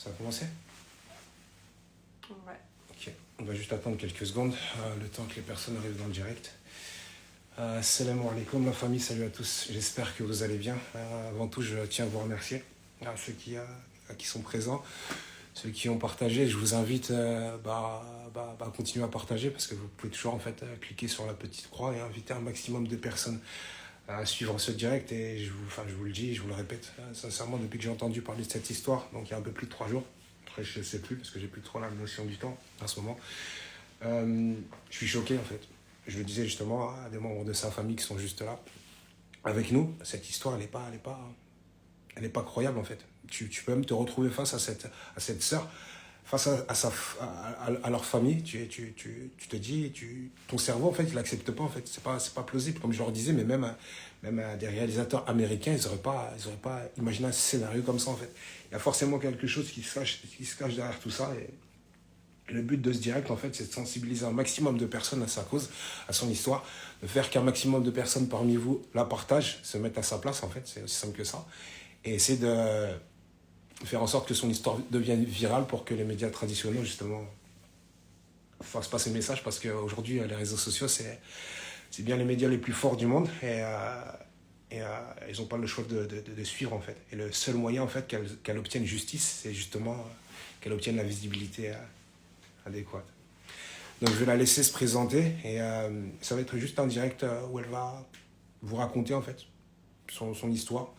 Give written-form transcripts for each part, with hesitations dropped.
Ça a commencé? Ouais. Ok, on va juste attendre quelques secondes, le temps que les personnes arrivent dans le direct. Salam alaikum la famille, salut à tous, j'espère que vous allez bien. Avant tout, je tiens à vous remercier, à ceux qui sont présents, ceux qui ont partagé. Je vous invite à continuer à partager parce que vous pouvez toujours en fait cliquer sur la petite croix et inviter un maximum de personnes à suivre ce direct. Et je vous le dis, je vous le répète, sincèrement, depuis que j'ai entendu parler de cette histoire, donc il y a un peu plus de 3 jours, après je ne sais plus parce que j'ai plus trop la notion du temps en ce moment, je suis choqué en fait. Je le disais justement à des membres de sa famille qui sont juste là avec nous. Cette histoire, elle est pas croyable en fait. Tu peux même te retrouver face à cette sœur, face à leur famille. Tu te dis, ton cerveau en fait, il accepte pas en fait. C'est pas plausible comme je leur disais, mais même des réalisateurs américains, ils auraient pas imaginé un scénario comme ça en fait. Il y a forcément quelque chose qui se cache derrière tout ça. Et le but de ce direct, en fait, c'est de sensibiliser un maximum de personnes à sa cause, à son histoire, de faire qu'un maximum de personnes parmi vous la partagent, se mettent à sa place, en fait, c'est aussi simple que ça, et essayer de faire en sorte que son histoire devienne virale pour que les médias traditionnels, justement, fassent passer le message, parce qu'aujourd'hui, les réseaux sociaux, c'est bien les médias les plus forts du monde, et ils n'ont pas le choix de suivre, en fait. Et le seul moyen, en fait, qu'elle obtienne justice, c'est justement qu'elle obtienne la visibilité adéquate. Donc je vais la laisser se présenter et ça va être juste un direct où elle va vous raconter en fait son histoire,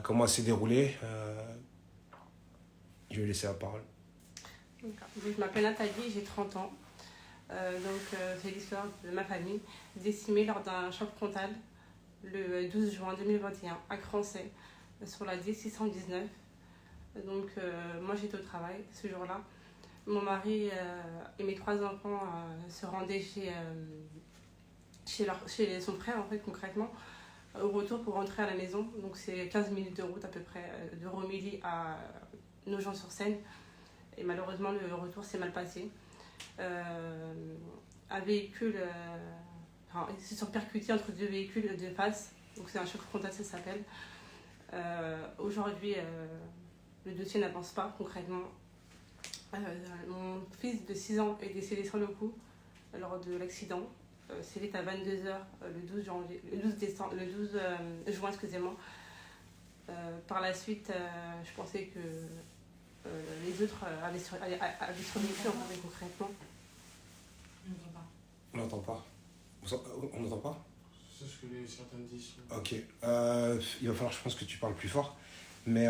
comment elle s'est déroulée. Je vais laisser la parole. Je m'appelle Nathalie, j'ai 30 ans. C'est l'histoire de ma famille, décimée lors d'un choc frontal le 12 juin 2021 à Crancey, sur la D619. Moi j'étais au travail ce jour-là. Mon mari et mes 3 enfants se rendaient chez son frère, en fait, concrètement, au retour pour rentrer à la maison. Donc, c'est 15 minutes de route à peu près, de Romilly à Nogent-sur-Seine. Et malheureusement, le retour s'est mal passé. Un véhicule... ils se sont percutés entre 2 véhicules de face. Donc, c'est un choc frontal, ça s'appelle. Aujourd'hui, le dossier n'avance pas, concrètement. Mon fils de 6 ans est décédé sur le coup lors de l'accident. C'était à 22h le 12 juin, excusez-moi. Par la suite, je pensais que les autres avaient survécu, en fait, concrètement. On n'entend pas. On n'entend pas? C'est ce que certains disent. Ok. Il va falloir, je pense, que tu parles plus fort. Mais...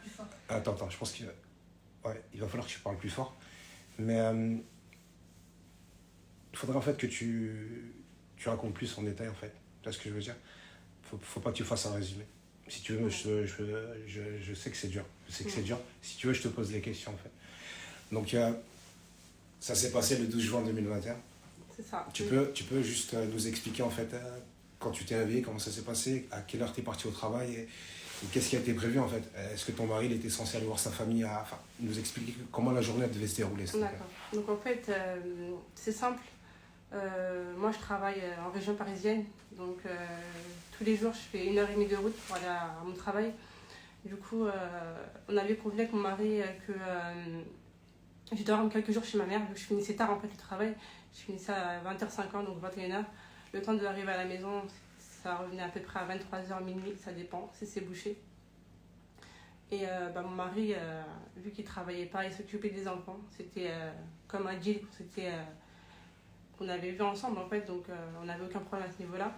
Plus fort. Attends, je pense qu'il va falloir que tu parles plus fort. Mais il faudrait en fait que tu racontes plus en détail en fait. Tu vois ce que je veux dire? Faut pas que tu fasses un résumé. Si tu veux, je sais que c'est dur. Je sais que c'est dur. Si tu veux, je te pose les questions en fait. Donc, ça s'est passé le 12 juin 2021. C'est ça. Tu peux juste nous expliquer en fait quand tu t'es réveillé, comment ça s'est passé, à quelle heure tu es parti au travail et qu'est-ce qui a été prévu en fait? Est-ce que ton mari il était censé aller voir sa famille nous expliquer comment la journée devait se dérouler? D'accord. Donc en fait, c'est simple. Moi je travaille en région parisienne, donc tous les jours je fais 1h30 de route pour aller à mon travail. Du coup, on avait convenu avec mon mari que je dorme quelques jours chez ma mère, vu que je finissais tard en fait le travail. Je finissais à 20h50, donc 21h. Le temps d'arriver à la maison, ça revenait à peu près à 23h, minuit, ça dépend si c'est bouché. Et mon mari, vu qu'il ne travaillait pas, il s'occupait des enfants. C'était comme un deal qu'on avait vu ensemble en fait, donc on n'avait aucun problème à ce niveau-là.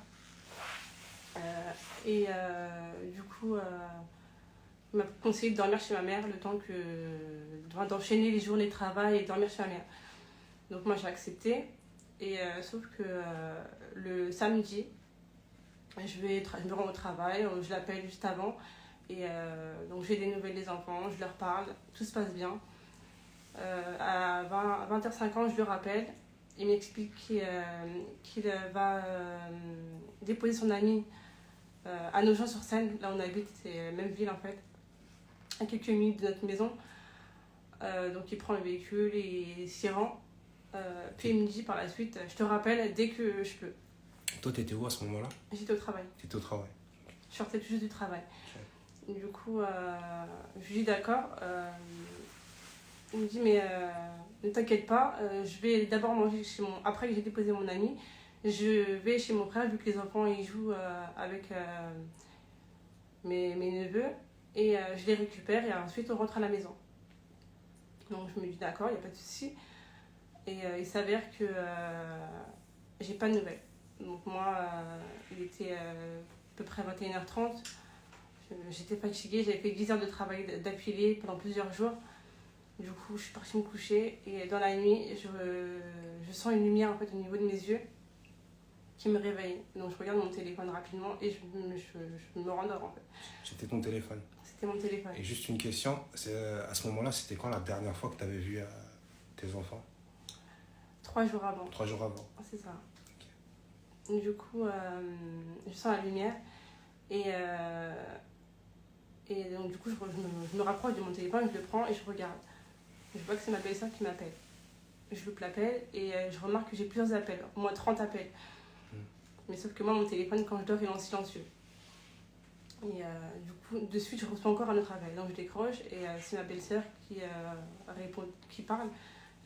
Du coup, il m'a conseillé de dormir chez ma mère le temps d'enchaîner les journées de travail et de dormir chez ma mère. Donc moi j'ai accepté, et sauf que le samedi, je me rends au travail, je l'appelle juste avant, et donc j'ai des nouvelles des enfants, je leur parle, tout se passe bien. À 20h50, je le rappelle, il m'explique qu'il va déposer son ami à Nogent-sur-Seine, là où on habite, c'est la même ville en fait, à quelques minutes de notre maison. Donc il prend le véhicule et s'y rend. Puis il me dit par la suite, je te rappelle dès que je peux. Toi, t'étais où à ce moment-là? J'étais au travail. T'étais au travail. Je sortais tout juste du travail. Du coup, je lui dis d'accord. Il me dit, mais ne t'inquiète pas, je vais d'abord manger chez mon... Après que j'ai déposé mon ami, je vais chez mon frère, vu que les enfants ils jouent avec mes neveux. Et je les récupère et ensuite on rentre à la maison. Donc je me dis d'accord, il n'y a pas de souci. Et il s'avère que j'ai pas de nouvelles. Donc moi, il était à peu près 21h30. J'étais fatiguée, j'avais fait 10 heures de travail d'affilée pendant plusieurs jours. Du coup, je suis partie me coucher et dans la nuit, je sens une lumière en fait, au niveau de mes yeux qui me réveille. Donc je regarde mon téléphone rapidement et je me rendors en fait. C'était ton téléphone. C'était mon téléphone. Et juste une question, à ce moment-là, c'était quand la dernière fois que tu avais vu tes enfants? 3 jours avant. 3 jours avant. C'est ça. Okay. Du coup, je sens la lumière et donc du coup, je me rapproche de mon téléphone, je le prends et je regarde. Je vois que c'est ma belle-sœur qui m'appelle. Je loupe l'appel et je remarque que j'ai plusieurs appels, au moins 30 appels. Mais sauf que moi, mon téléphone, quand je dors, il est en silencieux. Et du coup, de suite, je reçois encore un autre appel. Donc je décroche et c'est ma belle-sœur qui répond, qui parle.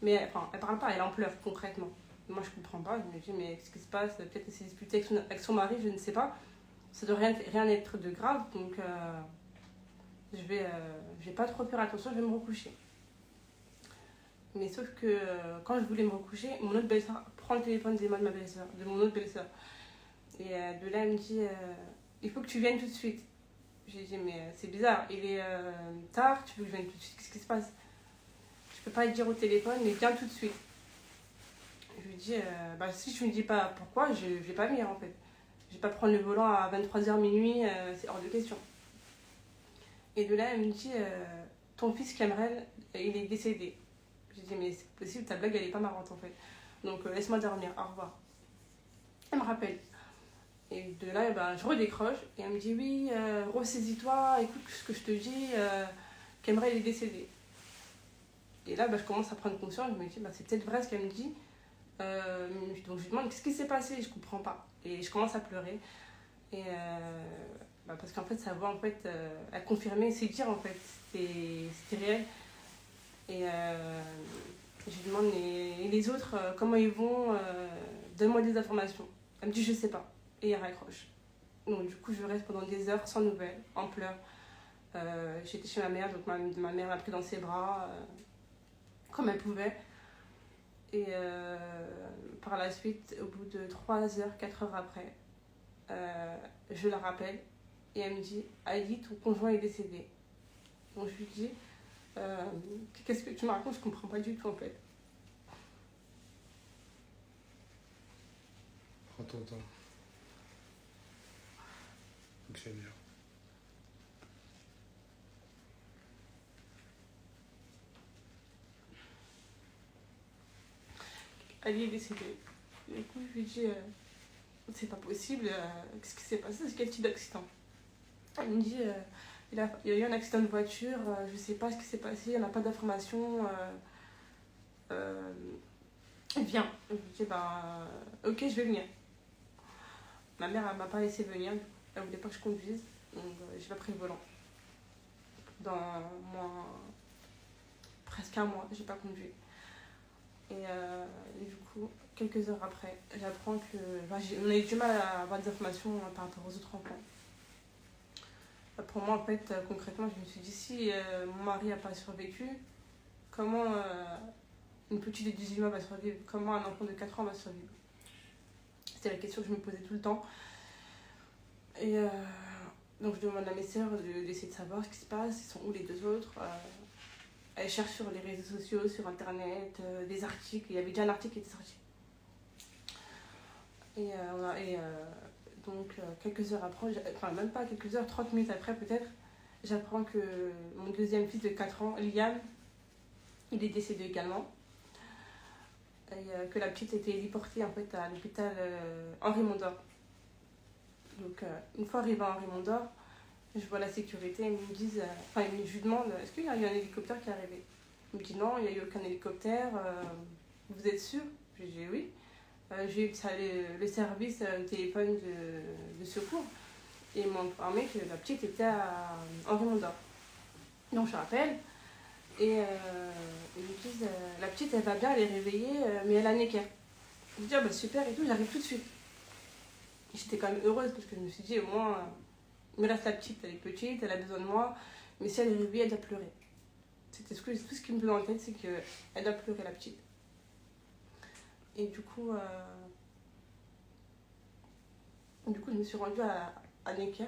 Mais enfin, elle parle pas, elle en pleure concrètement. Moi, je comprends pas. Je me dis, mais qu'est-ce qui se passe? Peut-être qu'elle s'est disputée avec son mari, je ne sais pas. Ça doit rien être de grave. Donc je vais pas trop faire attention, je vais me recoucher. Mais sauf que quand je voulais me recoucher, mon autre belle-sœur prend le téléphone des mains de ma belle-sœur, de mon autre belle-sœur. Et de là, elle me dit il faut que tu viennes tout de suite. J'ai dit mais c'est bizarre, il est tard, tu veux que je vienne tout de suite, qu'est-ce qui se passe? Je peux pas te dire au téléphone, mais viens tout de suite. Je lui dis si tu me dis pas pourquoi, je vais pas venir en fait. Je vais pas prendre le volant à 23h minuit, c'est hors de question. Et de là, elle me dit ton fils Cameron, il est décédé. J'ai dit, mais c'est possible, ta blague, elle est pas marrante en fait. Donc, laisse-moi dormir, au revoir. Elle me rappelle. Et de là, je redécroche. Et elle me dit, oui, ressaisis-toi, écoute ce que je te dis, Cameron, il est décédé. Et là, je commence à prendre conscience. Je me dis, c'est peut-être vrai ce qu'elle me dit. Donc, je lui demande, qu'est-ce qui s'est passé? Je comprends pas. Et je commence à pleurer. Et parce qu'en fait, sa voix, en fait, a confirmé ses dires, en fait. C'était réel. Et je lui demande, et les autres, comment ils vont? Donne-moi des informations. Elle me dit, je sais pas. Et elle raccroche. Donc du coup, je reste pendant des heures sans nouvelles, en pleurs. J'étais chez ma mère, donc ma mère m'a pris dans ses bras, comme elle pouvait. Et par la suite, au bout de 3 heures, 4 heures après, je la rappelle. Et elle me dit, Ali, ton conjoint est décédé. Donc je lui dis, qu'est-ce que tu me racontes? Je comprends pas du tout en fait. Prends ton temps. Donc c'est dur. Ali est décédé. Du coup, je lui dis, c'est pas possible, qu'est-ce qui s'est passé? C'est quel type d'accident? Elle me dit, il y a eu un accident de voiture, je sais pas ce qui s'est passé, on n'a pas d'informations. Viens. Je lui dis, ok, je vais venir. Ma mère, elle m'a pas laissé venir, elle voulait pas que je conduise, donc j'ai pas pris le volant. Dans presque un mois, j'ai pas conduit. Et du coup, quelques heures après, j'apprends que on a eu du mal à avoir des informations par rapport aux autres enfants. Pour moi, en fait, concrètement, je me suis dit, si mon mari n'a pas survécu, comment une petite de 18 mois va survivre? Comment un enfant de 4 ans va survivre? C'était la question que je me posais tout le temps. Et donc, je demande à mes sœurs d'essayer de savoir ce qui se passe, ils sont où les deux autres. Elles cherchent sur les réseaux sociaux, sur internet, des articles. Il y avait déjà un article qui était sorti. Donc, quelques heures après, enfin même pas quelques heures, 30 minutes après peut-être, j'apprends que mon deuxième fils de 4 ans, Liam, il est décédé également. Et que la petite était héliportée en fait, à l'hôpital Henri Mondor. Donc, une fois arrivée à Henri Mondor, je vois la sécurité, ils me disent, je lui demande, est-ce qu'il y a eu un hélicoptère qui est arrivé? Il me dit non, il n'y a eu aucun hélicoptère, vous êtes sûr? Je dis oui. J'ai eu le service téléphone de secours. Et ils m'ont informé que la petite était à Henri Mondor. Donc je rappelle, et ils me disent la petite elle va bien, elle est réveillée, mais elle a un équerre. Je dis ah bah super et tout, j'arrive tout de suite. J'étais quand même heureuse parce que je me suis dit au moins, il me reste la petite, elle est petite, elle a besoin de moi, mais si elle est réveillée, elle doit pleurer. C'était tout ce qui me venait en tête, c'est qu'elle doit pleurer la petite. Et du coup, je me suis rendue à Necker.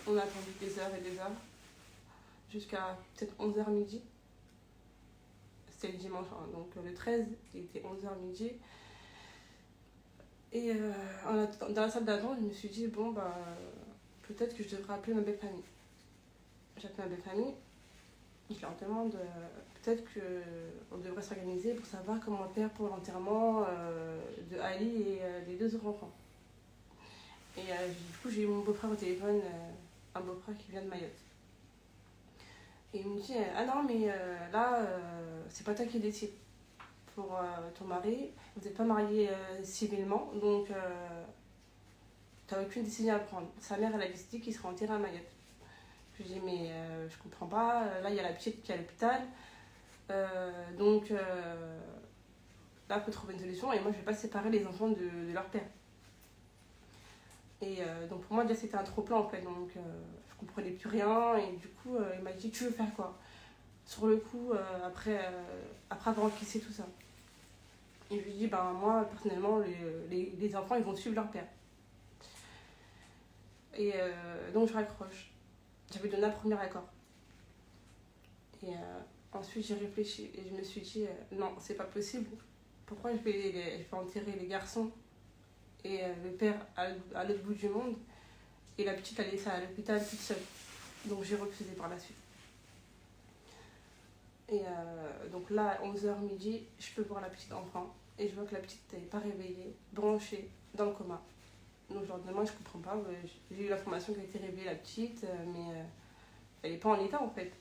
On a attendu des heures et des heures, jusqu'à peut-être 11h midi. C'était le dimanche, hein, donc le 13, il était 11h midi. Et dans la salle d'attente, je me suis dit, bon, bah, peut-être que je devrais appeler ma belle famille. J'appelle ma belle famille, je leur demande, peut-être qu'on devrait s'organiser pour savoir comment faire pour l'enterrement de Ali et des deux autres enfants. Et du coup, j'ai eu mon beau-frère au téléphone, un beau-frère qui vient de Mayotte. Et il me dit, ah non, mais là, c'est pas toi qui décide. Pour ton mari, vous n'êtes pas mariés civilement, donc tu n'as aucune décision à prendre. Sa mère, elle a décidé qu'il serait enterré à Mayotte. Je lui dis, mais je comprends pas, là, il y a la petite qui est à l'hôpital, donc là, il faut trouver une solution, et moi, je ne vais pas séparer les enfants de leur père. Et donc pour moi, déjà, c'était un trop-plein, en fait, donc je comprenais plus rien, et du coup, il m'a dit, tu veux faire quoi? Sur le coup, après avoir encaissé tout ça. Et je lui dis, ben moi, personnellement, les enfants, ils vont suivre leur père. Et donc je raccroche. J'avais donné un premier accord. Et ensuite, j'ai réfléchi et je me suis dit, non, c'est pas possible. Pourquoi je vais enterrer les garçons et le père à l'autre bout du monde et la petite, la laisser à l'hôpital toute seule. Donc j'ai refusé par la suite. Et donc là, à 11h midi, je peux voir la petite enfant. Et je vois que la petite n'est pas réveillée, branchée dans le coma. Donc je leur demande, je comprends pas. J'ai eu l'information qu'elle était réveillée, la petite, mais elle n'est pas en état en fait.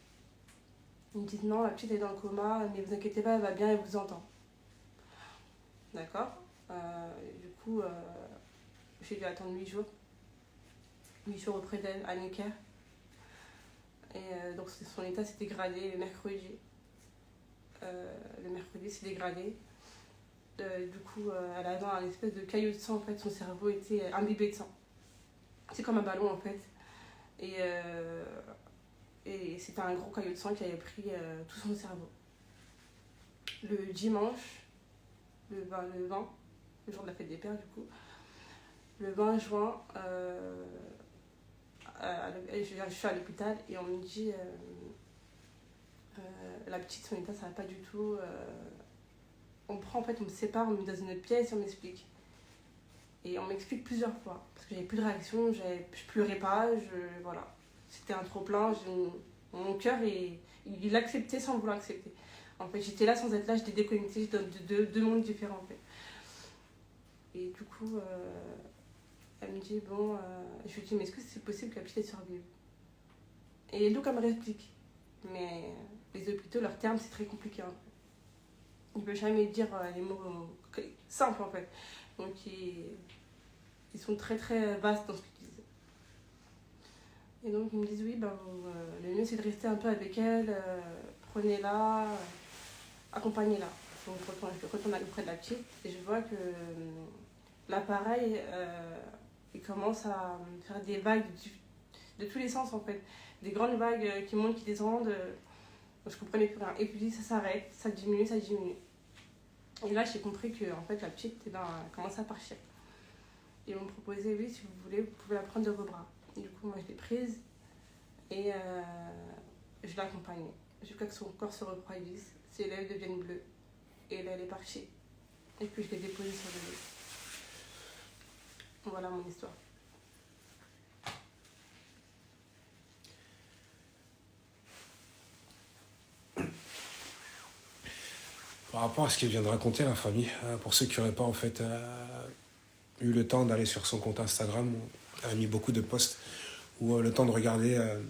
Ils me disent non, la petite est dans le coma, mais vous inquiétez pas, elle va bien, elle vous entend. D'accord. Du coup, j'ai dû attendre 8 jours. 8 jours auprès d'elle, à Necker. Et donc son état s'est dégradé le mercredi. Le mercredi s'est dégradé. Du coup, elle avait un espèce de caillot de sang, en fait, son cerveau était imbibé de sang. C'est comme un ballon, en fait. Et c'était un gros caillot de sang qui avait pris tout son cerveau. Le dimanche, le 20, le jour de la fête des pères, du coup, le 20 juin, je suis à l'hôpital et on me dit la petite, son état, ça va pas du tout. On me sépare, on me met dans une autre pièce et on m'explique. Et on m'explique plusieurs fois, parce que j'avais plus de réaction, je pleurais pas, voilà. C'était un trop-plein, mon cœur, il acceptait sans vouloir accepter. En fait, j'étais là sans être là, j'étais déconnectée dans deux mondes différents, en fait. Et du coup, elle me dit, bon, je lui dis, mais est-ce que c'est possible que la petite survive? Et donc, elle me réexplique. Mais les hôpitaux, leur terme, c'est très compliqué, en fait. Ils ne peuvent jamais dire les mots simples en fait. Donc ils sont très très vastes dans ce qu'ils disent. Et donc ils me disent oui, le mieux c'est de rester un peu avec elle, prenez-la, accompagnez-la. Donc je retourne auprès de la petite et je vois que l'appareil il commence à faire des vagues de tous les sens en fait. Des grandes vagues qui montent, qui descendent. Je comprenais plus rien. Et puis ça s'arrête, ça diminue, ça diminue. Et là, j'ai compris que en fait, la petite elle commence à partir. Ils m'ont proposé, oui, si vous voulez, vous pouvez la prendre de vos bras. Et du coup, moi, je l'ai prise et je l'ai accompagnée jusqu'à ce que son corps se refroidisse, ses lèvres deviennent bleues. Et là, elle est partie. Et puis, je l'ai déposée sur le lit. Voilà mon histoire. Par rapport à ce qu'il vient de raconter, la famille, pour ceux qui n'auraient pas en fait eu le temps d'aller sur son compte Instagram, elle a mis beaucoup de posts ou le temps de regarder un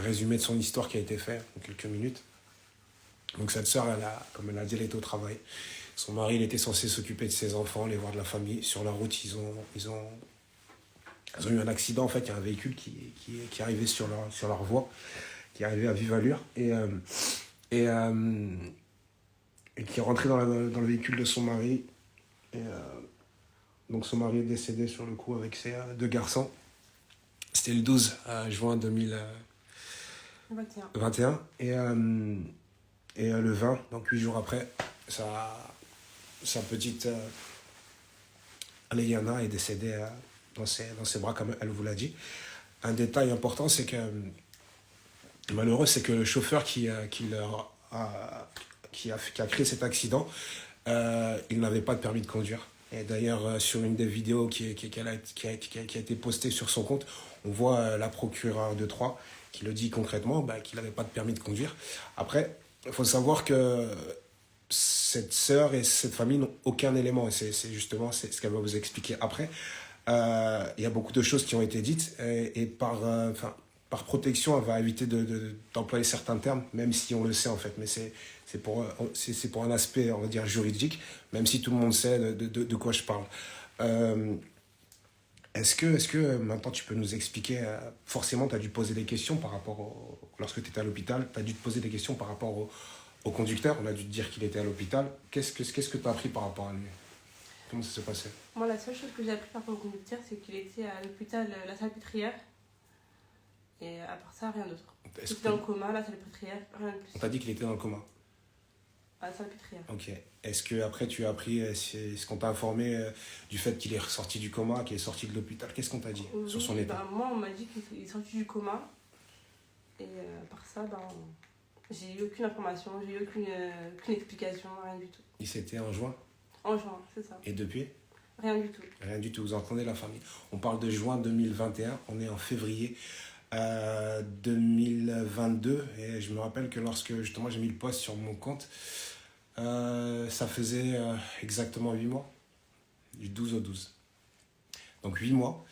résumé de son histoire qui a été fait en quelques minutes. Donc cette sœur, comme elle a dit, elle était au travail. Son mari, il était censé s'occuper de ses enfants, les voir de la famille. Sur la route, ils ont Ils ont eu un accident, en fait, il y a un véhicule qui est arrivé sur leur voie, qui est arrivé à vive allure, et qui est rentré dans le véhicule de son mari. Et, donc son mari est décédé sur le coup avec ses deux garçons. C'était le 12 juin 2021. Et le 20, donc 8 jours après, sa petite Aleyana est décédée dans ses bras, comme elle vous l'a dit. Un détail important, c'est que malheureux, c'est que le chauffeur qui a créé cet accident, il n'avait pas de permis de conduire. Et d'ailleurs, sur une des vidéos qui a été postée sur son compte, on voit la procureure de Troyes qui le dit concrètement qu'il n'avait pas de permis de conduire. Après, il faut savoir que cette sœur et cette famille n'ont aucun élément. Et c'est justement ce qu'elle va vous expliquer après. Il y a beaucoup de choses qui ont été dites. Et par protection, elle va éviter d'employer certains termes, même si on le sait en fait. Mais c'est pour un aspect, on va dire, juridique, même si tout le monde sait de quoi je parle. Est-ce que maintenant tu peux nous expliquer, forcément tu as dû poser des questions par rapport lorsque tu étais à l'hôpital, tu as dû te poser des questions par rapport au conducteur, on a dû te dire qu'il était à l'hôpital. Qu'est-ce que tu as appris par rapport à lui? Comment ça s'est passé? Moi, la seule chose que j'ai appris par rapport au conducteur, c'est qu'il était à l'hôpital La Salpêtrière. Et à part ça, rien d'autre. Il était dans le coma, La Salpêtrière, rien de plus. On t'a dit qu'il était dans le coma? À La Salpêtrière. Ok. Est-ce que après tu as appris, est-ce qu'on t'a informé du fait qu'il est ressorti du coma, qu'il est sorti de l'hôpital? Qu'est-ce qu'on t'a dit sur son état? Moi, on m'a dit qu'il est sorti du coma. Et à part ça, j'ai eu aucune information, j'ai eu aucune explication, rien du tout. Il s'était en juin? En juin, c'est ça. Et depuis? Rien du tout. Rien du tout, vous entendez la famille. On parle de juin 2021, on est en février 2022. Et je me rappelle que lorsque justement j'ai mis le post sur mon compte, ça faisait exactement 8 mois, du 12 au 12. Donc 8 mois,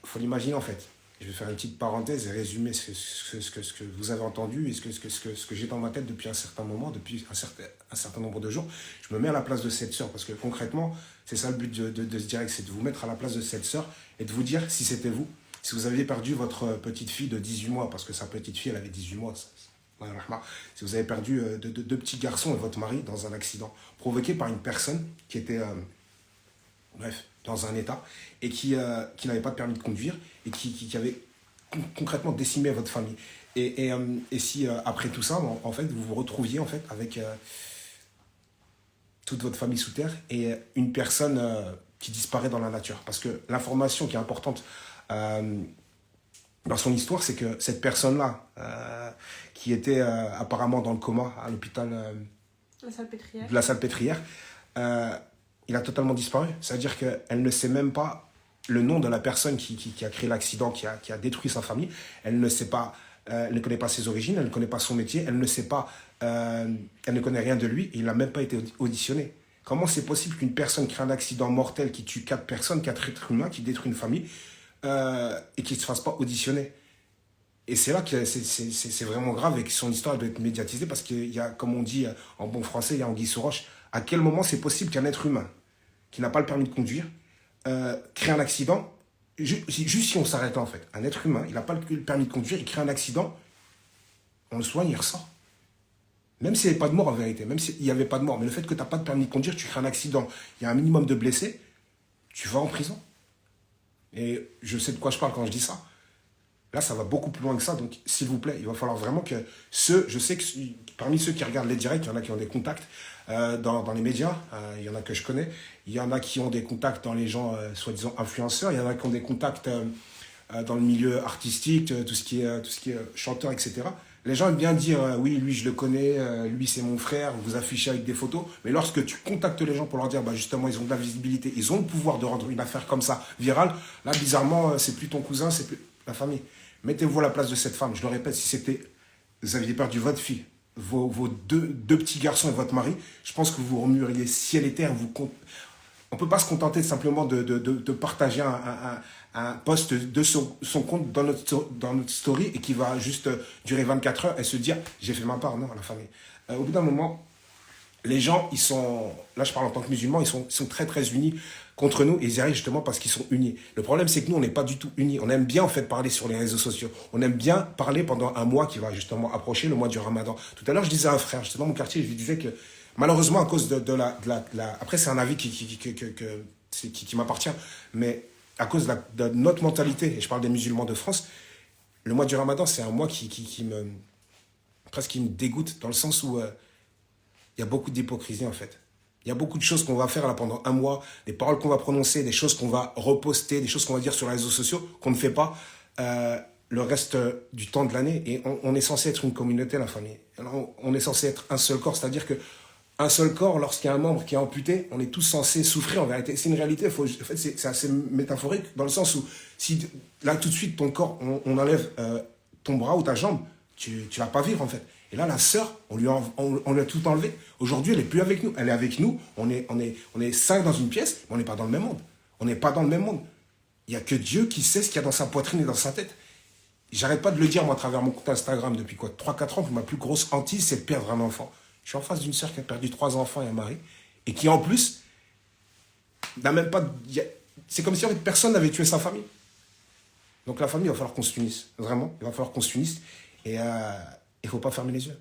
faut l'imaginer en fait. Je vais faire une petite parenthèse et résumer ce que vous avez entendu et ce que j'ai dans ma tête depuis un certain moment, depuis un certain nombre de jours. Je me mets à la place de cette sœur parce que concrètement, c'est ça le but de ce direct, c'est de vous mettre à la place de cette sœur et de vous dire si c'était vous, si vous aviez perdu votre petite fille de 18 mois, parce que sa petite fille, elle avait 18 mois, si vous avez perdu deux petits garçons et votre mari dans un accident provoqué par une personne qui était, dans un état et qui n'avait pas de permis de conduire et qui avait concrètement décimé votre famille. Et si après tout ça, en fait, vous vous retrouviez en fait avec toute votre famille sous terre et une personne qui disparaît dans la nature. Parce que l'information qui est importante dans son histoire, c'est que cette personne-là, qui était apparemment dans le coma à l'hôpital de la Salpêtrière, il a totalement disparu. C'est-à-dire qu'elle ne sait même pas le nom de la personne qui a créé l'accident, qui a détruit sa famille. Elle ne sait pas, elle ne connaît pas ses origines, elle ne connaît pas son métier, elle ne sait pas, elle ne connaît rien de lui et il n'a même pas été auditionné. Comment c'est possible qu'une personne crée un accident mortel qui tue 4 personnes, 4 êtres humains, qui détruit une famille et qui ne se fasse pas auditionner? Et c'est là que c'est vraiment grave et que son histoire doit être médiatisée parce qu'il y a, comme on dit en bon français, il y a anguille sous roche. À quel moment c'est possible qu'un être humain qui n'a pas le permis de conduire crée un accident, juste si on s'arrête là en fait, un être humain, il n'a pas le permis de conduire, il crée un accident, on le soigne, il ressort. Même s'il n'y avait pas de mort en vérité, même s'il n'y avait pas de mort, mais le fait que tu n'as pas de permis de conduire, tu crées un accident, il y a un minimum de blessés, tu vas en prison. Et je sais de quoi je parle quand je dis ça. Là, ça va beaucoup plus loin que ça. Donc, s'il vous plaît, il va falloir vraiment que je sais que parmi ceux qui regardent les directs, il y en a qui ont des contacts dans les médias. Il y en a que je connais. Il y en a qui ont des contacts dans les gens, soi-disant influenceurs. Il y en a qui ont des contacts dans le milieu artistique, tout ce qui est chanteur, etc. Les gens aiment bien dire, oui, lui, je le connais, lui, c'est mon frère, vous affichez avec des photos. Mais lorsque tu contactes les gens pour leur dire, justement, ils ont de la visibilité, ils ont le pouvoir de rendre une affaire comme ça virale, là, bizarrement, c'est plus ton cousin, c'est plus la famille. Mettez-vous à la place de cette femme. Je le répète, si vous aviez perdu votre fille, vos deux petits garçons et votre mari, je pense que vous remueriez ciel et terre. On ne peut pas se contenter simplement de partager un post de son compte dans notre story et qui va juste durer 24 heures et se dire « j'ai fait ma part ». Non, à la famille. Au bout d'un moment, les gens, là je parle en tant que musulman, ils sont très très unis contre nous, ils y arrivent justement parce qu'ils sont unis. Le problème, c'est que nous, on n'est pas du tout unis. On aime bien, en fait, parler sur les réseaux sociaux. On aime bien parler pendant un mois qui va justement approcher, le mois du Ramadan. Tout à l'heure, je disais à un frère, justement, mon quartier, je lui disais que, malheureusement, à cause de la... Après, c'est un avis qui m'appartient, mais à cause de notre mentalité, et je parle des musulmans de France, le mois du Ramadan, c'est un mois presque qui me dégoûte, dans le sens où il y a beaucoup d'hypocrisie, en fait. Il y a beaucoup de choses qu'on va faire là pendant un mois, des paroles qu'on va prononcer, des choses qu'on va reposter, des choses qu'on va dire sur les réseaux sociaux, qu'on ne fait pas le reste du temps de l'année. Et on est censé être une communauté, la famille. Alors, on est censé être un seul corps, c'est-à-dire que un seul corps, lorsqu'il y a un membre qui est amputé, on est tous censés souffrir en vérité. C'est une réalité, en fait, c'est assez métaphorique, dans le sens où, si là tout de suite ton corps, on enlève ton bras ou ta jambe, tu vas pas vivre en fait. Et là, la sœur, on lui a tout enlevé. Aujourd'hui, elle n'est plus avec nous. Elle est avec nous. On est 5 dans une pièce, mais on n'est pas dans le même monde. On n'est pas dans le même monde. Il n'y a que Dieu qui sait ce qu'il y a dans sa poitrine et dans sa tête. J'arrête pas de le dire, moi, à travers mon compte Instagram, depuis 3-4 ans, que ma plus grosse hantise, c'est de perdre un enfant. Je suis en face d'une sœur qui a perdu 3 enfants et un mari, et qui, en plus, n'a même pas... C'est comme si, en fait, personne n'avait tué sa famille. Donc, la famille, il va falloir qu'on s'unisse. Vraiment, il va falloir qu'on s'unisse. Et il ne faut pas fermer les yeux.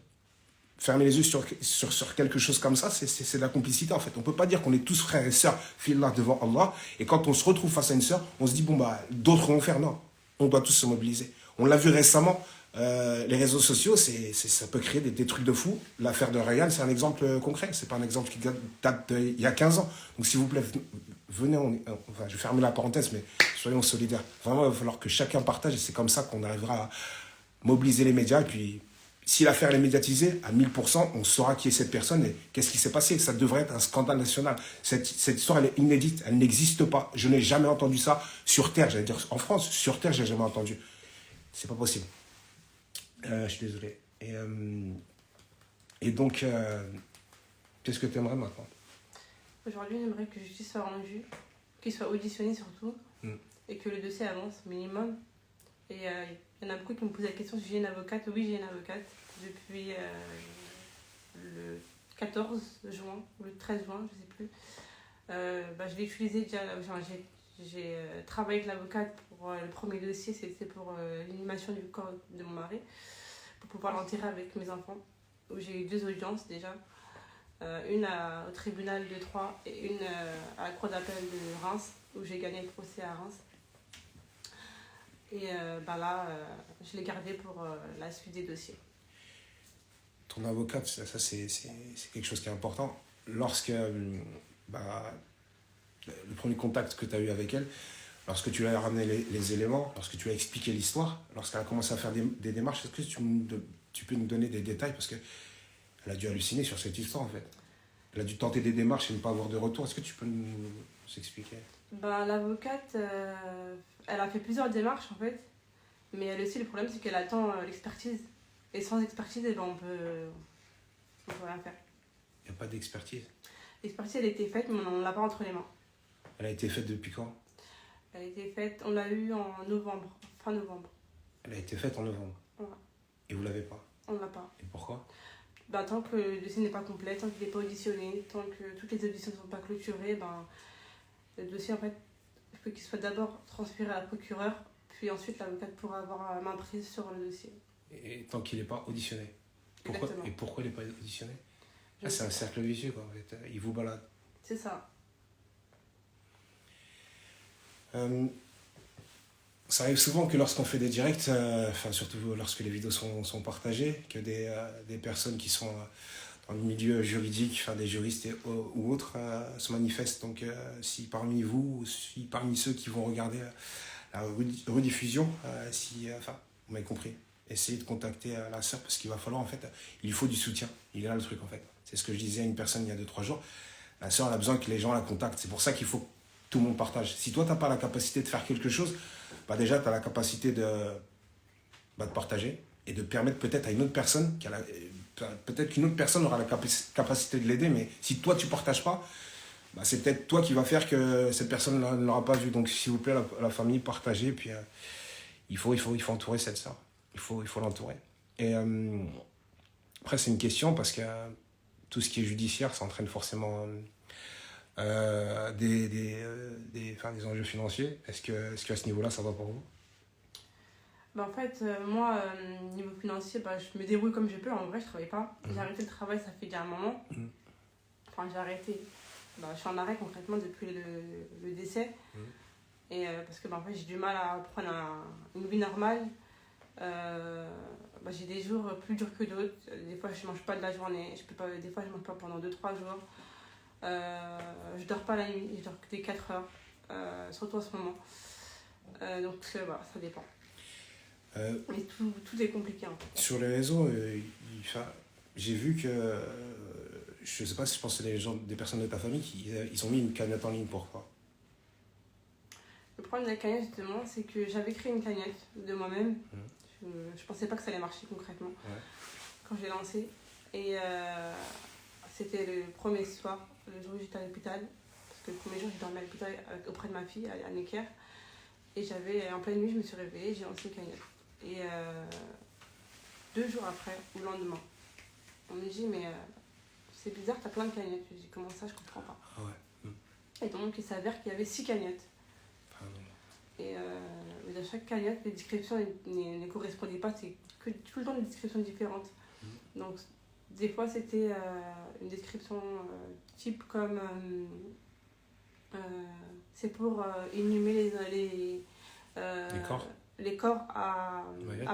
Fermer les yeux sur quelque chose comme ça, c'est de la complicité, en fait. On ne peut pas dire qu'on est tous frères et sœurs, fillah, devant Allah, et quand on se retrouve face à une sœur, on se dit, bon, bah, d'autres vont faire. Non, on doit tous se mobiliser. On l'a vu récemment, les réseaux sociaux, ça peut créer des trucs de fou. L'affaire de Ryan, c'est un exemple concret. C'est pas un exemple qui date d'il y a 15 ans. Donc, s'il vous plaît, venez, enfin, je vais fermer la parenthèse, mais soyons solidaires. Vraiment, il va falloir que chacun partage, et c'est comme ça qu'on arrivera à mobiliser les médias. Et puis, si l'affaire est médiatisée, à 1000%, on saura qui est cette personne et qu'est-ce qui s'est passé. Ça devrait être un scandale national. Cette histoire, elle est inédite, elle n'existe pas. Je n'ai jamais entendu ça sur Terre, j'allais dire en France. Sur Terre, je n'ai jamais entendu. C'est pas possible. Je suis désolé. Et donc, qu'est-ce que tu aimerais maintenant? Aujourd'hui, j'aimerais que justice soit rendue, qu'il soit auditionné surtout, et que le dossier avance au minimum. Et il y en a beaucoup qui me posent la question si j'ai une avocate. Oui, j'ai une avocate depuis le 14 juin ou le 13 juin, je ne sais plus. Je l'ai utilisé déjà. J'ai travaillé avec l'avocate pour le premier dossier, c'était pour l'inhumation du corps de mon mari, pour pouvoir l'enterrer avec mes enfants, où j'ai eu 2 audiences déjà. Une au tribunal de Troyes et une à la cour d'appel de Reims, où j'ai gagné le procès à Reims. Et là, je l'ai gardé pour la suite des dossiers. Ton avocate, ça c'est quelque chose qui est important. Lorsque le premier contact que tu as eu avec elle, lorsque tu lui as ramené les éléments, lorsque tu lui as expliqué l'histoire, lorsqu'elle a commencé à faire des démarches, est-ce que tu peux nous donner des détails? Parce qu'elle a dû halluciner sur cette histoire, en fait. Elle a dû tenter des démarches et ne pas avoir de retour. Est-ce que tu peux nous expliquer? L'avocate, elle a fait plusieurs démarches, en fait. Mais elle aussi, le problème, c'est qu'elle attend l'expertise. Et sans expertise, on peut rien faire. Il n'y a pas d'expertise? L'expertise, elle a été faite, mais on ne l'a pas entre les mains. Elle a été faite depuis quand? Elle a été faite, on l'a eu en novembre, fin novembre. Elle a été faite en novembre? Ouais. Et vous ne l'avez pas? On ne l'a pas. Et pourquoi? Tant que le dossier n'est pas complet, tant qu'il n'est pas auditionné, tant que toutes les auditions ne sont pas clôturées, le dossier, en fait, il faut qu'il soit d'abord transféré à la procureure, puis ensuite l'avocate pourra avoir main prise sur le dossier. Et tant qu'il n'est pas auditionné? Exactement. Et pourquoi il n'est pas auditionné? C'est un cercle vicieux, quoi, en fait. Il vous balade. C'est ça. Ça arrive souvent que lorsqu'on fait des directs, surtout lorsque les vidéos sont partagées, que des personnes qui sont dans le milieu juridique, des juristes ou autres, se manifestent. Donc si parmi vous, ou si parmi ceux qui vont regarder la rediffusion, vous m'avez compris, essayez de contacter la sœur, parce qu'il va falloir, en fait, il lui faut du soutien. Il est là le truc, en fait. C'est ce que je disais à une personne il y a 2-3 jours. La sœur, elle a besoin que les gens la contactent. C'est pour ça qu'il faut que tout le monde partage. Si toi, tu n'as pas la capacité de faire quelque chose, déjà, tu as la capacité de partager et de permettre peut-être à une autre personne, peut-être qu'une autre personne aura la capacité de l'aider, mais si toi, tu ne partages pas, c'est peut-être toi qui va faire que cette personne ne l'aura pas vu. Donc, s'il vous plaît, la famille, partagez. Puis, il faut entourer cette sœur. Il faut l'entourer. Et après, c'est une question parce que tout ce qui est judiciaire, ça entraîne forcément des enjeux financiers. Est-ce qu'à ce niveau-là, ça va pour vous? Bah, en fait, moi, niveau financier, bah, je me débrouille comme je peux. En vrai, je travaille pas. J'ai Mhm. arrêté le travail, ça fait déjà un moment. Mhm. Enfin, j'ai arrêté. Bah, je suis en arrêt concrètement depuis le décès. Mhm. Et parce que bah, en fait, j'ai du mal à prendre une vie normale. Bah, j'ai des jours plus durs que d'autres. Des fois, je mange pas de la journée. Je peux pas, des fois, je mange pas pendant 2 3 jours. Je dors pas la nuit. Je dors que des 4 heures. Surtout en ce moment. Donc, voilà, ça dépend. Mais tout est compliqué en fait. Sur les réseaux, j'ai vu que, je sais pas si je pense que c'est des personnes de ta famille ils ont mis une cagnotte en ligne. Pourquoi? Le problème de la cagnotte, justement, c'est que j'avais créé une cagnotte de moi-même. Je pensais pas que ça allait marcher concrètement quand j'ai lancé. Et c'était le premier soir, le jour où j'étais à l'hôpital. Parce que le premier jour, j'ai dormi à l'hôpital auprès de ma fille, à Necker. Et en pleine nuit, je me suis réveillée, j'ai lancé une cagnotte. Et 2 jours après, ou le lendemain, on me dit, mais c'est bizarre, t'as plein de cagnottes. Je dis, comment ça, je comprends pas. Ah ouais. Et donc, il s'avère qu'il y avait 6 cagnottes. Et mais dans chaque cagnotte, les descriptions ne correspondaient pas, c'est que tout le temps des descriptions différentes. Donc, des fois, c'était une description type comme c'est pour inhumer les corps à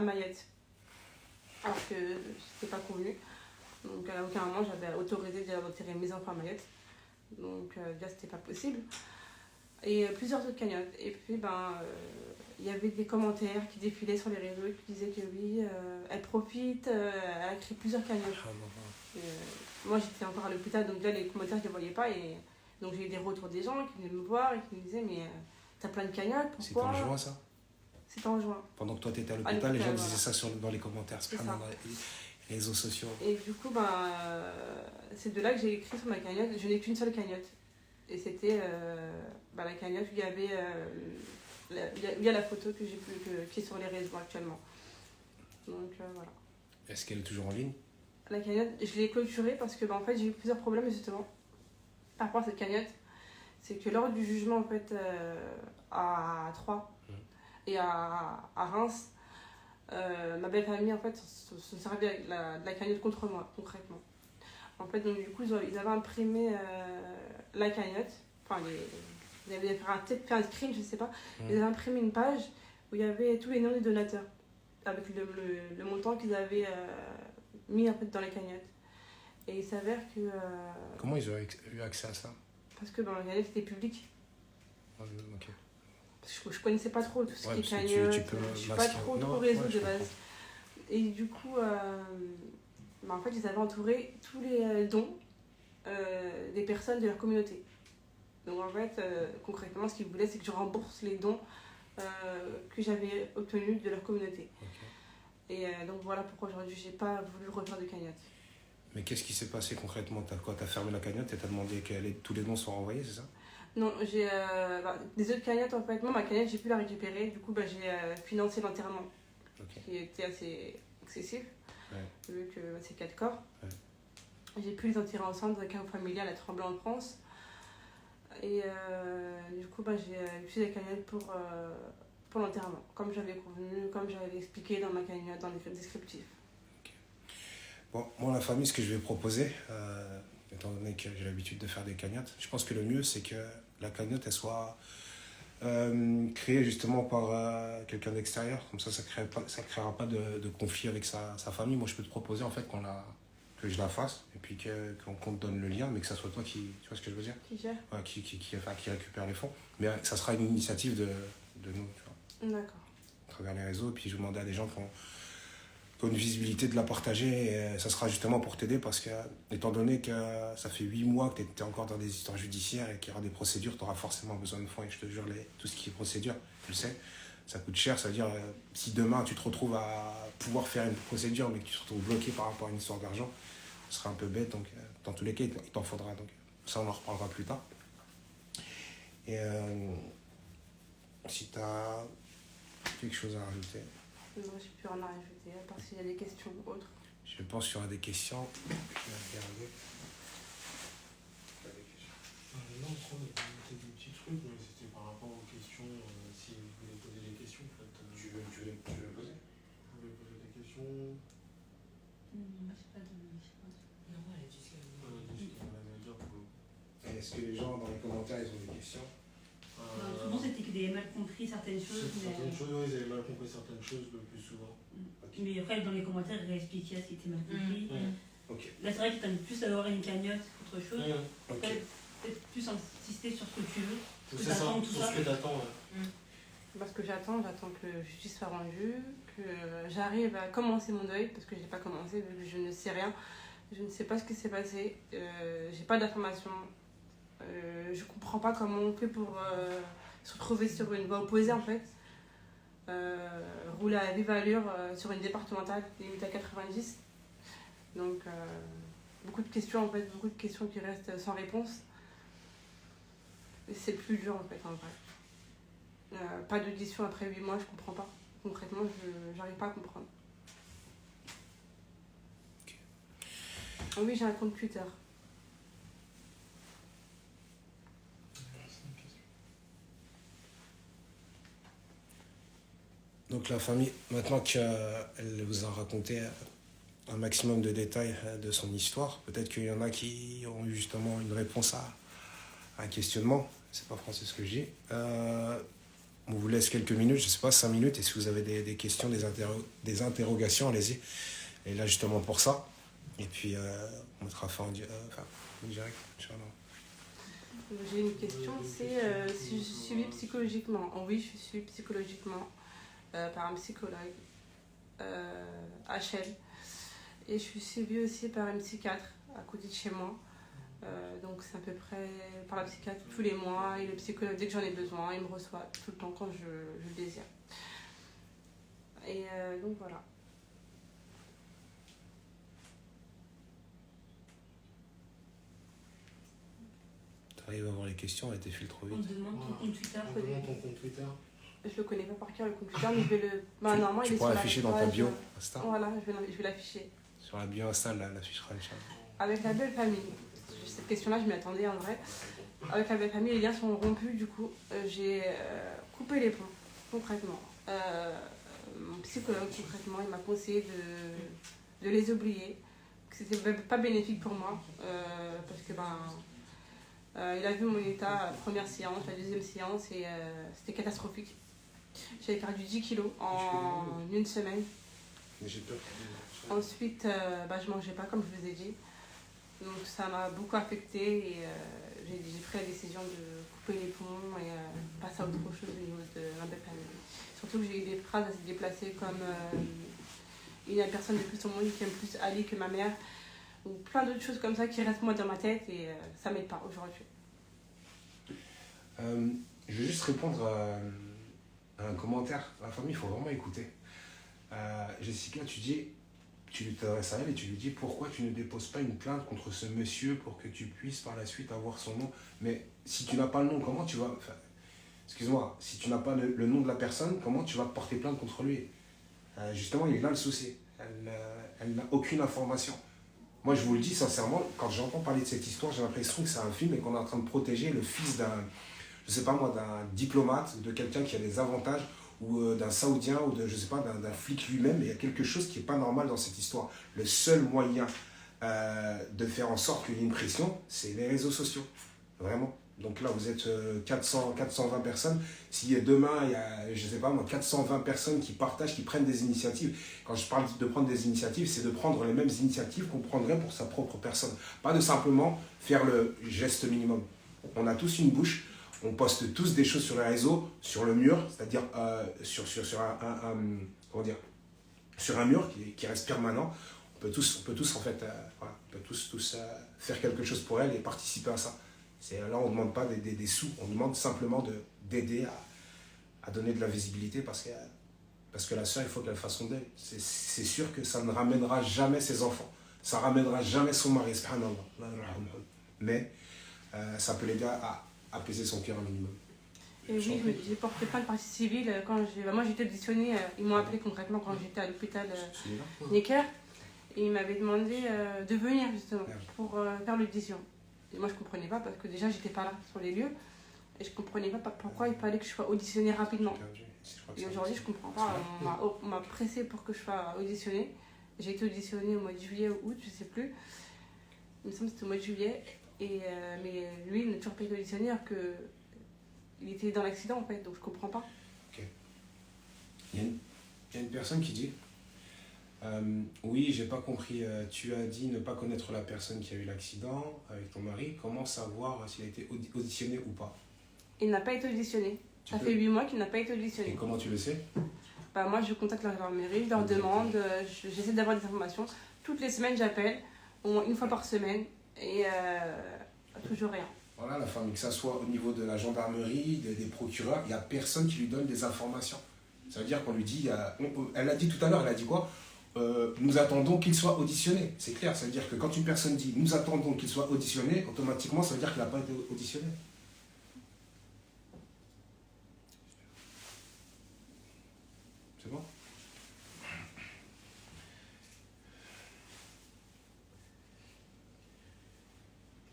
Mayotte. Alors que c'était pas convenu. Donc, à aucun moment, j'avais autorisé d'enterrer mes enfants à Mayotte. Donc, déjà, c'était pas possible. Et plusieurs autres cagnottes. Et puis, il y avait des commentaires qui défilaient sur les réseaux qui disaient que oui, elle profite, elle a créé plusieurs cagnottes. Moi, j'étais encore à l'hôpital, donc déjà, les commentaires, je ne les voyais pas. Et donc, j'ai eu des retours des gens qui venaient me voir et qui me disaient, mais t'as plein de cagnottes, pourquoi? C'était en juin, ça? C'était en juin. Pendant que toi, tu étais à l'hôpital, les gens disaient ça dans les commentaires, c'est pas dans les réseaux sociaux. Et du coup, c'est de là que j'ai écrit sur ma cagnotte. Je n'ai qu'une seule cagnotte. Et c'était la cagnotte où il y avait il y a la photo qui est sur les réseaux actuellement. Donc voilà. Est-ce qu'elle est toujours en ligne? La cagnotte, je l'ai clôturée parce que en fait, j'ai eu plusieurs problèmes justement par rapport à cette cagnotte. C'est que lors du jugement en fait, à Troyes et à Reims, ma belle famille en fait se servait de la cagnotte contre moi concrètement. En fait, donc du coup, ils avaient imprimé la cagnotte. Enfin, ils avaient peut-être fait un screen, je sais pas. Ils avaient imprimé une page où il y avait tous les noms des donateurs, avec le montant qu'ils avaient mis en fait, dans la cagnotte. Et il s'avère que... Comment ils ont eu accès à ça? Parce que la cagnotte était publique. Ok. Parce que je connaissais pas trop tout ce qui est cagnotte. Je suis pas trop réseau de base. Et du coup... en fait, ils avaient entouré tous les dons des personnes de leur communauté. Donc en fait, concrètement, ce qu'ils voulaient, c'est que je rembourse les dons que j'avais obtenus de leur communauté. Et donc voilà pourquoi aujourd'hui, j'ai pas voulu refaire de cagnotte. Mais qu'est-ce qui s'est passé concrètement? T'as fermé la cagnotte et t'as demandé que tous les dons soient renvoyés, c'est ça? Non, j'ai des autres cagnottes en fait. Moi, ma cagnotte, j'ai pu la récupérer. Du coup, j'ai financé l'enterrement, qui était assez excessif. Vu que c'est 4 corps. J'ai pu les enterrer ensemble dans un chaos familial à Tremblant en France. Et du coup, j'ai utilisé la cagnotte pour l'enterrement, comme j'avais convenu, comme j'avais expliqué dans ma cagnotte, dans les descriptifs. Bon, moi, la famille, ce que je vais proposer, étant donné que j'ai l'habitude de faire des cagnottes, je pense que le mieux, c'est que la cagnotte, elle soit créée justement par quelqu'un d'extérieur. Comme ça ne créera pas de conflit avec sa famille. Moi, je peux te proposer en fait que je la fasse et puis qu'on te donne le lien, mais que ça soit toi qui... Tu vois ce que je veux dire? Qui gère? Ouais, qui récupère les fonds. Mais ça sera une initiative de nous, tu vois. D'accord. À travers les réseaux, et puis je vais demander à des gens qui ont une visibilité de la partager, et ça sera justement pour t'aider parce que, étant donné que ça fait 8 mois que tu es encore dans des histoires judiciaires et qu'il y aura des procédures, tu auras forcément besoin de fonds. Et je te jure, tout ce qui est procédure, tu le sais, ça coûte cher. C'est-à-dire, si demain tu te retrouves à pouvoir faire une procédure mais que tu te retrouves bloqué par rapport à une histoire d'argent, ce sera un peu bête. Donc, dans tous les cas, il t'en faudra. Donc, ça, on en reparlera plus tard. Et si tu as quelque chose à rajouter. Non, j'ai plus rien à rajouter, à part s'il y a des questions ou autres. Je pense qu'il y aura des questions. Je vais regarder. Non, on a noté des petits trucs, mais c'était par rapport aux questions, si vous voulez poser des questions, en fait. Tu veux poser? Vous voulez poser des questions? Moi, j'ai pas de. Non, elle a dit ce qu'elle Dis ce qu'on avait à dire pour le coup. Est-ce que les gens dans les commentaires ils ont des questions? Souvent, c'était qu'ils avaient mal compris certaines choses. Certaines choses, oui, ils avaient mal compris certaines choses le plus souvent. Mais après, dans les commentaires, ils réexpliquaient ce qui était mal compris. Ok. Là, c'est vrai que tu as plus d'avoir une cagnotte qu'autre chose. Ok. Peut-être plus insister sur ce que tu veux. C'est ça, sur ce que t'attends. Parce que j'attends que la justice soit rendue, que j'arrive à commencer mon deuil, parce que je n'ai pas commencé, vu que je ne sais rien. Je ne sais pas ce qui s'est passé, j'ai pas d'informations. Je comprends pas comment on fait pour se retrouver sur une voie opposée en fait. Rouler à vive allure sur une départementale, limite à 90. Donc beaucoup de questions en fait, beaucoup de questions qui restent sans réponse. Et c'est le plus dur en fait en vrai. Pas d'audition après 8 mois, je comprends pas. Concrètement, j'arrive pas à comprendre. Okay. Oh oui, j'ai un compte Twitter. Donc la famille, maintenant qu'elle vous a raconté un maximum de détails de son histoire, peut-être qu'il y en a qui ont eu justement une réponse à un questionnement. C'est pas français ce que je dis. On vous laisse quelques minutes, je sais pas, 5 minutes, et si vous avez des questions, des interrogations, allez-y. Et là justement pour ça. Et puis on mettra fin en direct, Inch'Allah. J'ai une question, c'est si je suis suivie psychologiquement. Oh oui, je suis psychologiquement par un psychologue, HL. Et je suis suivie aussi par une psychiatre à côté de chez moi. Donc c'est à peu près par la psychiatre tous les mois. Et le psychologue, dès que j'en ai besoin, il me reçoit tout le temps quand je le désire. Et donc voilà. T'arrives à voir les questions, elle défile trop On vite. te demande ton compte Twitter. On demande ton compte Twitter. Je le connais pas par cœur le compte Twitter, mais je vais le. Bah, normalement, il Tu est pourras sur l'afficher la dans ta page, bio Insta. Voilà, je vais l'afficher. Sur la bio Insta, elle l'affichera, Inch'Allah. Avec la belle famille. Cette question-là, je m'y attendais en vrai. Avec la belle famille, les liens sont rompus, du coup, j'ai coupé les ponts, concrètement. Mon psychologue, concrètement, il m'a conseillé de les oublier, que c'était pas bénéfique pour moi, parce que il a vu mon état, la première séance, la deuxième séance, et c'était catastrophique. J'avais perdu 10 kilos en une semaine. Mais j'ai peur. Ensuite, je mangeais pas, comme je vous ai dit. Donc ça m'a beaucoup affectée et j'ai pris la décision de couper les ponts et passer à autre chose au niveau de ma belle famille. Surtout que j'ai eu des phrases assez déplacées comme il y a personne de plus au monde qui aime plus Ali que ma mère, ou plein d'autres choses comme ça qui restent moi dans ma tête et ça m'aide pas aujourd'hui. Je vais juste répondre à un commentaire. La famille, il faut vraiment écouter. Jessica, tu t'adresses à elle et tu lui dis pourquoi tu ne déposes pas une plainte contre ce monsieur pour que tu puisses par la suite avoir son nom. Mais si tu n'as pas le nom, comment tu vas... excuse-moi, si tu n'as pas le nom de la personne, comment tu vas porter plainte contre lui? Justement, il est là le souci. Elle n'a aucune information. Moi, je vous le dis sincèrement, quand j'entends parler de cette histoire, j'ai l'impression que c'est un film et qu'on est en train de protéger le fils d'un, je sais pas moi, d'un diplomate, de quelqu'un qui a des avantages, ou d'un Saoudien, ou je sais pas, d'un flic lui-même. Il y a quelque chose qui n'est pas normal dans cette histoire. Le seul moyen de faire en sorte qu'il y ait une pression, c'est les réseaux sociaux. Vraiment. Donc là, vous êtes 420 personnes. Si demain, il y a, je sais pas moi, 420 personnes qui partagent, qui prennent des initiatives. Quand je parle de prendre des initiatives, c'est de prendre les mêmes initiatives qu'on prendrait pour sa propre personne. Pas de simplement faire le geste minimum. On a tous une bouche. On poste tous des choses sur les réseaux, sur le mur, c'est-à-dire sur un mur qui reste permanent. On peut tous en fait, voilà, on peut tous faire quelque chose pour elle et participer à ça. Là, on ne demande pas des sous, on demande simplement d'aider à donner de la visibilité parce que la sœur, il faut qu'elle fasse son deuil. C'est sûr que ça ne ramènera jamais ses enfants, ça ne ramènera jamais son mari, mais ça peut l'aider à apaiser son cœur un minimum. Et oui, j'ai porté plainte partie civile quand moi j'étais auditionnée, ils m'ont appelé concrètement quand j'étais à l'hôpital Necker et ils m'avaient demandé de venir justement pour faire l'audition. Et moi, je comprenais pas parce que déjà, j'étais pas là sur les lieux. Et je comprenais pas pourquoi il fallait que je sois auditionnée rapidement. Perdu. Je crois que Et c'est aujourd'hui, je comprends pas. On m'a pressée pour que je sois auditionnée. J'ai été auditionnée au mois de juillet ou août, je sais plus. Il me semble que c'était au mois de juillet. Mais lui, il n'a toujours pas été auditionné alors qu'il était dans l'accident en fait. Donc je comprends pas. Il y a une personne qui dit oui, j'ai pas compris. Tu as dit ne pas connaître la personne qui a eu l'accident avec ton mari. Comment savoir s'il a été auditionné ou pas? Il n'a pas été auditionné. Tu Ça peux- fait 8 mois qu'il n'a pas été Et auditionné. comment tu le sais? Bah, moi, je contacte la gendarmerie, je leur demande, j'essaie d'avoir des informations. Toutes les semaines, j'appelle, au moins une fois par semaine, et toujours rien. Voilà, la famille, que ça soit au niveau de la gendarmerie, des procureurs, il n'y a personne qui lui donne des informations. Ça veut dire qu'on lui dit, elle a dit tout à l'heure, elle a dit quoi? Nous attendons qu'il soit auditionné. C'est clair, ça veut dire que quand une personne dit nous attendons qu'il soit auditionné, automatiquement ça veut dire qu'il n'a pas été auditionné. C'est bon?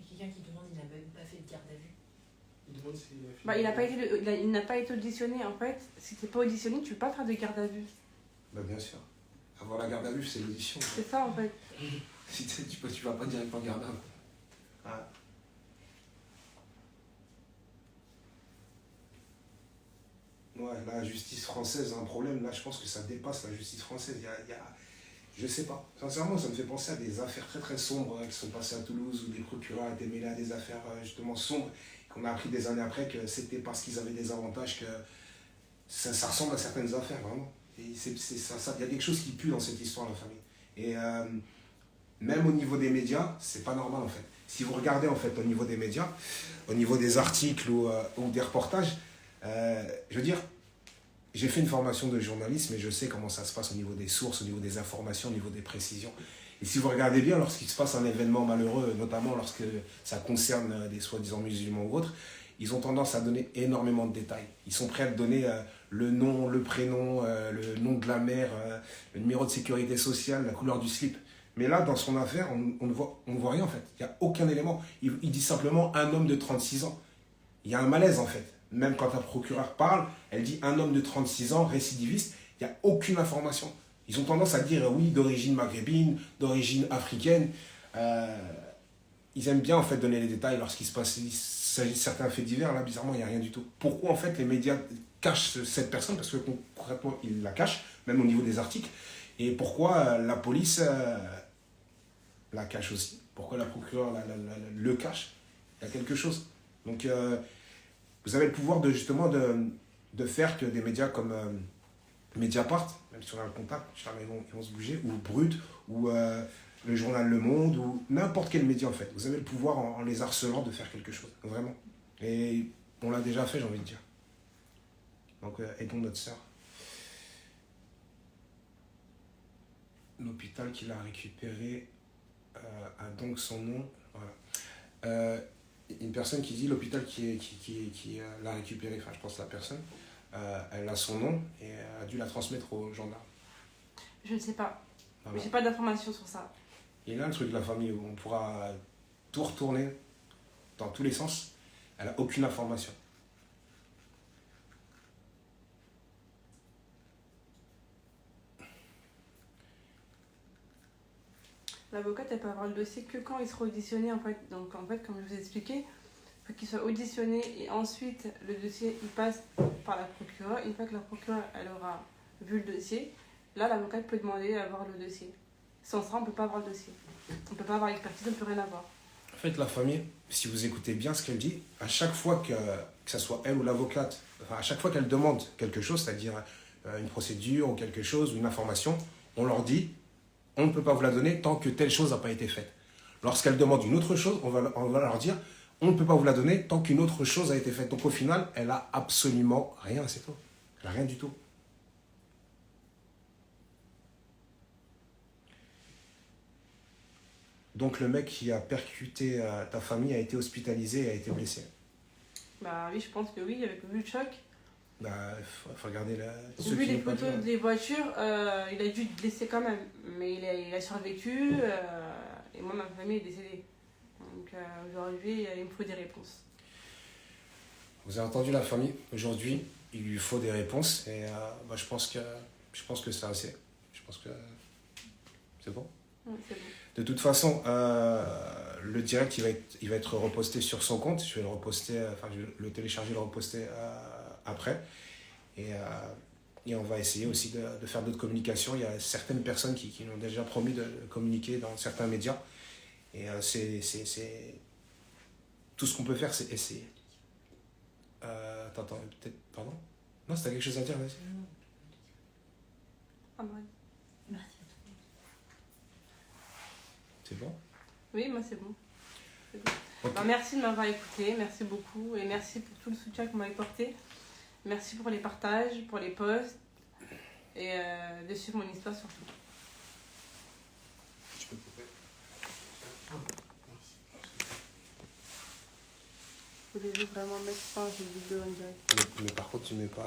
Il y a quelqu'un qui demande, il n'a même pas fait de garde à vue. Il demande s'il a fait. Bah, il n'a pas été auditionné, en fait. Si t'es pas auditionné, tu peux pas faire de garde à vue. Bah, bien sûr. Avoir la garde à vue, c'est l'audition. C'est ça, en fait. Si tu vas pas directement garde à vue. Ah. Ouais, la justice française a un problème. Là, je pense que ça dépasse la justice française. Je sais pas. Sincèrement, ça me fait penser à des affaires très très sombres qui sont passées à Toulouse où des procureurs étaient mêlés à des affaires justement sombres qu'on a appris des années après que c'était parce qu'ils avaient des avantages que ça ressemble à certaines affaires, vraiment. Et il y a quelque chose qui pue dans cette histoire, la famille. Et même au niveau des médias, c'est pas normal en fait. Si vous regardez en fait au niveau des médias, au niveau des articles ou des reportages, je veux dire, j'ai fait une formation de journalisme et je sais comment ça se passe au niveau des sources, au niveau des informations, au niveau des précisions. Et si vous regardez bien, lorsqu'il se passe un événement malheureux, notamment lorsque ça concerne des soi-disant musulmans ou autres, ils ont tendance à donner énormément de détails. Ils sont prêts à te donner le nom, le prénom, le nom de la mère, le numéro de sécurité sociale, la couleur du slip. Mais là, dans son affaire, on ne voit rien en fait. Il n'y a aucun élément. Il dit simplement un homme de 36 ans. Il y a un malaise en fait. Même quand un procureur parle, elle dit un homme de 36 ans, récidiviste, il n'y a aucune information. Ils ont tendance à dire oui, d'origine maghrébine, d'origine africaine. Ils aiment bien en fait donner les détails lorsqu'il s'agit de certains faits divers. Là, bizarrement, il n'y a rien du tout. Pourquoi en fait les médias cachent cette personne? Parce que concrètement, ils la cachent, même au niveau des articles. Et pourquoi la police la cache aussi? Pourquoi la procureure le cache? Il y a quelque chose. Donc, vous avez le pouvoir justement de faire que des médias comme Mediapart, même si on a le contact, ils vont se bouger, ou Brut, ou le journal Le Monde, ou n'importe quel média en fait. Vous avez le pouvoir en les harcelant de faire quelque chose, vraiment. Et on l'a déjà fait, j'ai envie de dire. Donc aidons notre sœur. L'hôpital qui l'a récupéré a donc son nom. Voilà. Une personne qui dit l'hôpital qui l'a récupéré, enfin je pense la personne, elle a son nom et a dû la transmettre aux gendarmes. Je ne sais pas. Voilà. Mais j'ai pas d'informations sur ça. Et là, le truc de la famille, où on pourra tout retourner dans tous les sens, elle n'a aucune information. L'avocate, elle peut avoir le dossier que quand il sera auditionné, en fait. Donc, en fait, comme je vous ai expliqué, il faut qu'il soit auditionné et ensuite, le dossier, il passe par la procureure. Une fois que la procureure, elle aura vu le dossier, là, l'avocate peut demander à avoir le dossier. Sans ça, on ne peut pas avoir le dossier. On ne peut pas avoir l'expertise, on ne peut rien avoir. En fait, la famille, si vous écoutez bien ce qu'elle dit, à chaque fois que ce soit elle ou l'avocate, enfin, à chaque fois qu'elle demande quelque chose, c'est-à-dire une procédure ou quelque chose, ou une information, on leur dit on ne peut pas vous la donner tant que telle chose n'a pas été faite. Lorsqu'elle demande une autre chose, on va leur dire on ne peut pas vous la donner tant qu'une autre chose a été faite. Donc au final, elle a absolument rien, c'est tout. Elle n'a rien du tout. Donc le mec qui a percuté ta famille a été hospitalisé et a été blessé. Bah oui, je pense que oui, avec vu le choc. Bah, faut regarder là. Vu les photos des voitures, il a dû blesser quand même. Mais il a survécu et moi, ma famille est décédée. Donc, Donc aujourd'hui, il me faut des réponses. Vous avez entendu la famille. Aujourd'hui, il lui faut des réponses. Et je pense que c'est assez. Je pense que c'est bon. C'est bon. De toute façon, le direct, il va être reposté sur son compte. Je vais le reposter, je vais le télécharger, le reposter après. Et on va essayer aussi de faire d'autres communications. Il y a certaines personnes qui nous ont déjà promis de communiquer dans certains médias. Et c'est tout ce qu'on peut faire, c'est essayer. Attends, peut-être, pardon? Non, c'était quelque chose à dire, vas-y. Ah, ouais. Merci. C'est bon? Oui, moi c'est bon. C'est bon. Ok. Merci de m'avoir écouté, merci beaucoup et merci pour tout le soutien que vous m'avez porté. Merci pour les partages, pour les posts et de suivre mon histoire surtout. Tu peux couper. Vous devez vraiment mettre fin à cette vidéo en direct. Mais par contre, tu mets pas.